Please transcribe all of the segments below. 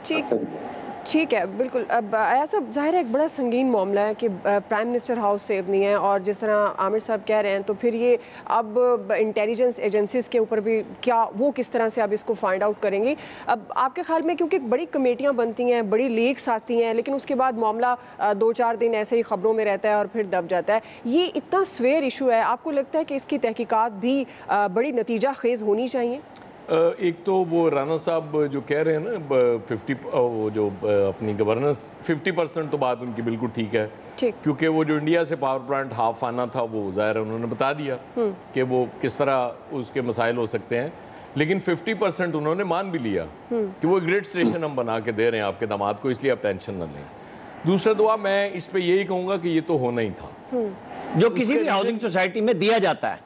ٹھیک ٹھیک ہے، بالکل۔ اب ایسا ظاہر ہے ایک بڑا سنگین معاملہ ہے کہ پرائم منسٹر ہاؤس سیو نہیں ہے، اور جس طرح عامر صاحب کہہ رہے ہیں تو پھر یہ اب انٹیلیجنس ایجنسیز کے اوپر بھی کیا وہ کس طرح سے اب اس کو فائنڈ آؤٹ کریں گی۔ اب آپ کے خیال میں کیونکہ بڑی کمیٹیاں بنتی ہیں، بڑی لیکس آتی ہیں، لیکن اس کے بعد معاملہ 2-4 دن ایسے ہی خبروں میں رہتا ہے اور پھر دب جاتا ہے، یہ اتنا سویر ایشو ہے، آپ کو لگتا ہے کہ اس کی تحقیقات بھی بڑی نتیجہ خیز ہونی چاہیے؟ ایک تو وہ رانا صاحب جو کہہ رہے ہیں نا 50 وہ جو اپنی گورننس 50% تو بات ان کی بالکل ٹھیک ہے، کیونکہ وہ جو انڈیا سے پاور پلانٹ ہاف آنا تھا وہ ظاہر انہوں نے بتا دیا کہ وہ کس طرح اس کے مسائل ہو سکتے ہیں، لیکن 50% انہوں نے مان بھی لیا کہ وہ گریڈ اسٹیشن ہم بنا کے دے رہے ہیں آپ کے داماد کو، اس لیے آپ ٹینشن نہ لیں۔ دوسرا دعا میں اس پہ یہی کہوں گا کہ یہ تو ہونا ہی تھا جو کسی بھی ہاؤسنگ سوسائٹی میں دیا جاتا ہے۔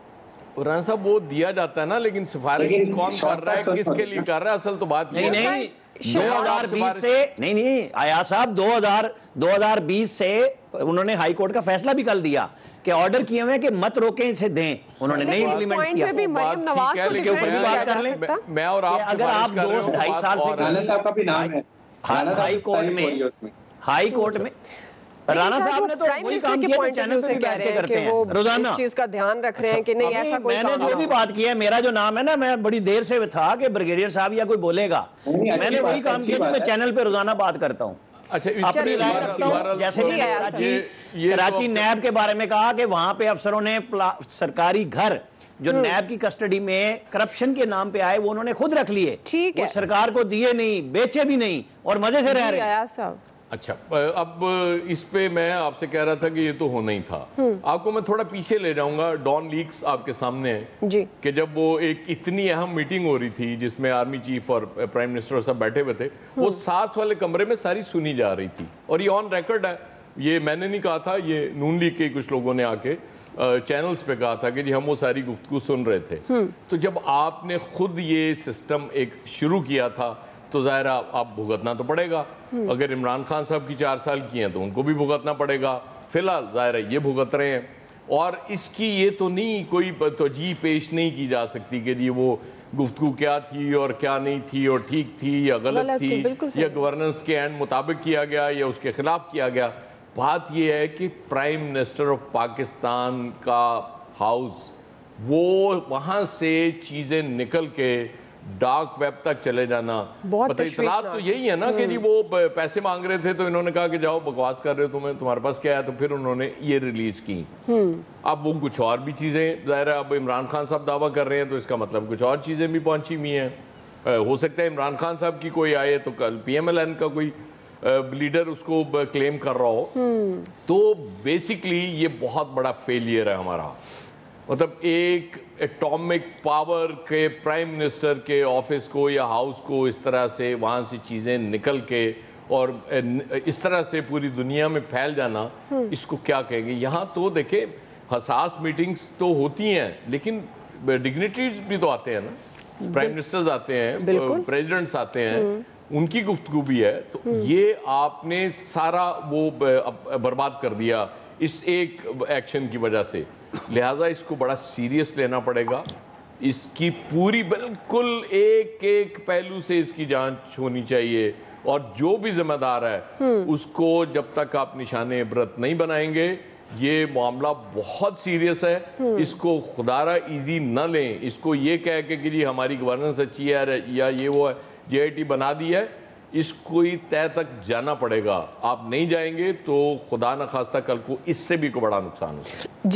رانا صاحب وہ دیا جاتا ہے نا، لیکن سفارش کون کر رہا ہے، کس کے لیے کر رہا ہے، اصل تو بات یہ نہیں 2020 سے نہیں ایاز صاحب 2020 سے انہوں نے ہائی کورٹ کا فیصلہ بھی کل دیا کہ آرڈر کیے ہوئے کہ مت روکیں اسے دیں، انہوں نے نہیں امپلیمنٹ کیا۔ میں اور آپ اگر آپ 2-2.5 سال سے رانا صاحب کا بھی نام ہے ہائی کورٹ میں رانا صاحب نے تو وہی کام کیا جو چینل پہ بھی بیٹھ کے کرتے ہیں روزانہ، اس چیز کا دھیان رکھ رہے ہیں کہ نہیں ایسا کوئی میں نے جو بھی بات کیا ہے، میرا جو نام ہے نا، میں بڑی دیر سے تھا کہ بریگیڈیئر صاحب یا کوئی بولے گا، میں نے وہی کام کیا جو میں چینل پہ روزانہ بات کرتا ہوں، اپنی رائے رکھتا ہوں۔ جیسے میں نے کراچی نیب کے بارے میں کہا کہ وہاں پہ افسروں نے سرکاری گھر جو نیب کی کسٹڈی میں کرپشن کے نام پہ آئے وہ انہوں نے خود رکھ لیے، وہ سرکار کو دیے نہیں، بیچے بھی نہیں، اور مزے سے رہ رہے ہیں۔ اچھا اب اس پہ میں آپ سے کہہ رہا تھا کہ یہ تو ہونا ہی تھا، آپ کو میں تھوڑا پیچھے لے جاؤں گا۔ ڈان لیکس آپ کے سامنے ہے کہ جب وہ ایک اتنی اہم میٹنگ ہو رہی تھی جس میں آرمی چیف اور پرائم منسٹر سب بیٹھے ہوئے تھے، وہ ساتھ والے کمرے میں ساری سنی جا رہی تھی، اور یہ آن ریکارڈ ہے، یہ میں نے نہیں کہا تھا، یہ نون لیگ کے کچھ لوگوں نے آ کے چینلز پہ کہا تھا کہ جی ہم وہ ساری گفتگو سن رہے تھے۔ تو جب آپ نے خود یہ سسٹم ایک شروع کیا تھا تو ظاہر آپ بھگتنا تو پڑے گا، اگر عمران خان صاحب کی 4 سال کی ہیں تو ان کو بھی بھگتنا پڑے گا، فی الحال ظاہر ہے یہ بھگت رہے ہیں، اور اس کی یہ تو نہیں کوئی توجیہ پیش نہیں کی جا سکتی کہ جی وہ گفتگو کیا تھی اور کیا نہیں تھی، اور ٹھیک تھی یا غلط تھی، یا گورننس کے اینڈ مطابق کیا گیا یا اس کے خلاف کیا گیا۔ بات یہ ہے کہ پرائم منسٹر آف پاکستان کا ہاؤس وہ وہاں سے چیزیں نکل کے ڈارک ویب تک چلے جانا، پتہ اطلاعات تو یہی ہے نا کہ جی وہ پیسے مانگ رہے تھے تو انہوں نے کہا کہ جاؤ بکواس کر رہے ہو تمہارے پاس کیا ہے، تو پھر انہوں نے یہ ریلیز کی۔ اب وہ کچھ اور بھی چیزیں ظاہر ہے اب عمران خان صاحب دعویٰ کر رہے ہیں تو اس کا مطلب کچھ اور چیزیں بھی پہنچی ہوئی ہیں، ہو سکتا ہے عمران خان صاحب کی کوئی آئے تو کل پی ایم ایل این کا کوئی لیڈر اس کو کلیم کر رہا ہو، تو بیسکلی یہ بہت بڑا فیلئر ہے ہمارا، مطلب ایک ایٹامک پاور کے پرائم منسٹر کے آفس کو یا ہاؤس کو اس طرح سے وہاں سے چیزیں نکل کے اور اس طرح سے پوری دنیا میں پھیل جانا، اس کو کیا کہیں گے۔ یہاں تو دیکھیں حساس میٹنگز تو ہوتی ہیں لیکن ڈگنیٹریز بھی تو آتے ہیں نا، پرائم منسٹرز آتے ہیں، پریزیڈنٹس آتے ہیں، ان کی گفتگو بھی ہے، تو یہ آپ نے سارا وہ برباد کر دیا اس ایک ایکشن کی وجہ سے، لہٰذا اس کو بڑا سیریس لینا پڑے گا، اس کی پوری بالکل ایک ایک پہلو سے اس کی جانچ ہونی چاہیے، اور جو بھی ذمہ دار ہے اس کو جب تک آپ نشان عبرت نہیں بنائیں گے، یہ معاملہ بہت سیریس ہے، اس کو خدارہ ایزی نہ لیں، اس کو یہ کہہ کہ جی ہماری گورننس اچھی ہے یا یہ وہ ہے جے آئی ٹی بنا دی ہے، اس کو ہی طے تک جانا پڑے گا، آپ نہیں جائیں گے تو خدا نخواستہ کل کو اس سے بھی کو بڑا نقصان ہو سکتا ہے۔